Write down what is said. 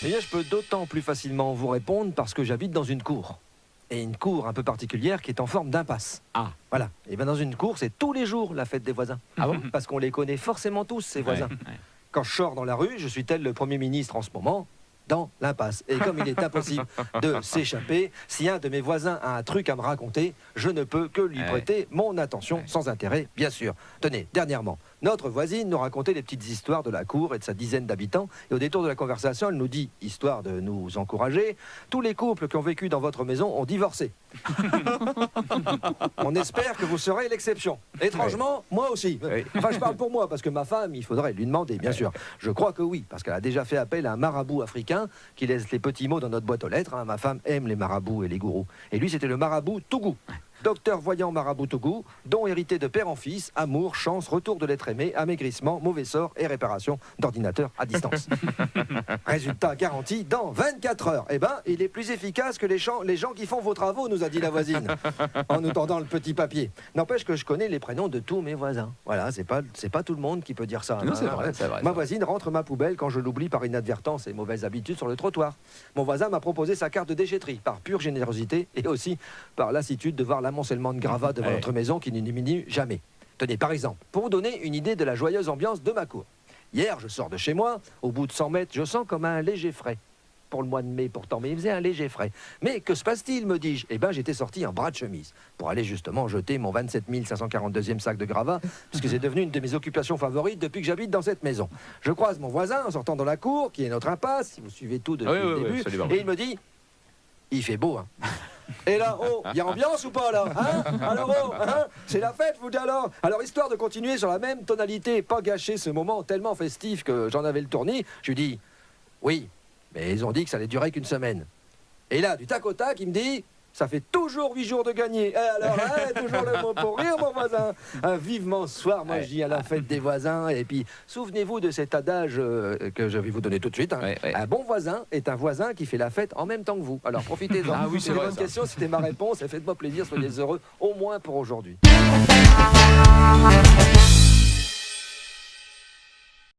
Eh bien, je peux d'autant plus facilement vous répondre parce que j'habite dans une cour. Et une cour un peu particulière qui est en forme d'impasse. Ah. Voilà. Et bien dans une cour, c'est tous les jours la fête des voisins. Ah bon? Parce qu'on les connaît forcément tous, ces voisins. Ouais. Quand je sors dans la rue, je suis tel le Premier ministre en ce moment, dans l'impasse. Et comme il est impossible de s'échapper, si un de mes voisins a un truc à me raconter, je ne peux que lui prêter mon attention, sans intérêt, bien sûr. Tenez, dernièrement, notre voisine nous racontait les petites histoires de la cour et de sa dizaine d'habitants. Et au détour de la conversation, elle nous dit, histoire de nous encourager, tous les couples qui ont vécu dans votre maison ont divorcé. On espère que vous serez l'exception. Étrangement, moi aussi. Enfin, je parle pour moi, parce que ma femme, il faudrait lui demander, bien sûr. Je crois que oui, parce qu'elle a déjà fait appel à un marabout africain qui laisse les petits mots dans notre boîte aux lettres. Ma femme aime les marabouts et les gourous. Et lui, c'était le marabout Tougou. Docteur voyant marabout Tougou, don hérité de père en fils, amour, chance, retour de l'être aimé, amaigrissement, mauvais sort et réparation d'ordinateur à distance. Résultat garanti dans 24 heures. Eh ben, il est plus efficace que les gens qui font vos travaux, nous a dit la voisine, en nous tendant le petit papier. N'empêche que je connais les prénoms de tous mes voisins. Voilà, c'est pas tout le monde qui peut dire ça. Non, c'est vrai, c'est vrai. Ma voisine rentre ma poubelle quand je l'oublie par inadvertance et mauvaise habitude sur le trottoir. Mon voisin m'a proposé sa carte de déchetterie, par pure générosité et aussi par lassitude de voir l'amoncellement de gravats devant notre maison qui ne diminue jamais. Tenez, par exemple, pour vous donner une idée de la joyeuse ambiance de ma cour. Hier, je sors de chez moi, au bout de 100 mètres, je sens comme un léger frais. Pour le mois de mai pourtant, mais il faisait un léger frais. Mais que se passe-t-il, me dis-je? Eh bien, j'étais sorti en bras de chemise pour aller justement jeter mon 27 542e sac de gravats, puisque c'est devenu une de mes occupations favorites depuis que j'habite dans cette maison. Je croise mon voisin en sortant dans la cour, qui est notre impasse, si vous suivez tout depuis le début, et il me dit, il fait beau, hein. Et là, oh, il y a ambiance ou pas là, hein? Alors, oh, hein? C'est la fête, vous dites alors? Alors, histoire de continuer sur la même tonalité, pas gâcher ce moment tellement festif que j'en avais le tournis, je lui dis, oui, mais ils ont dit que ça allait durer qu'une semaine. Et là, du tac au tac, il me dit, ça fait toujours 8 jours de gagné. Et alors, hein, toujours le mot pour rire, mon voisin. Vivement ce soir, moi, je dis à la fête des voisins. Et puis, souvenez-vous de cet adage que je vais vous donner tout de suite. Hein. Un bon voisin est un voisin qui fait la fête en même temps que vous. Alors, profitez-en. Ah oui, c'est une vrai, bonne ça. question, c'était ma réponse. Et faites-moi plaisir, soyez heureux, au moins pour aujourd'hui.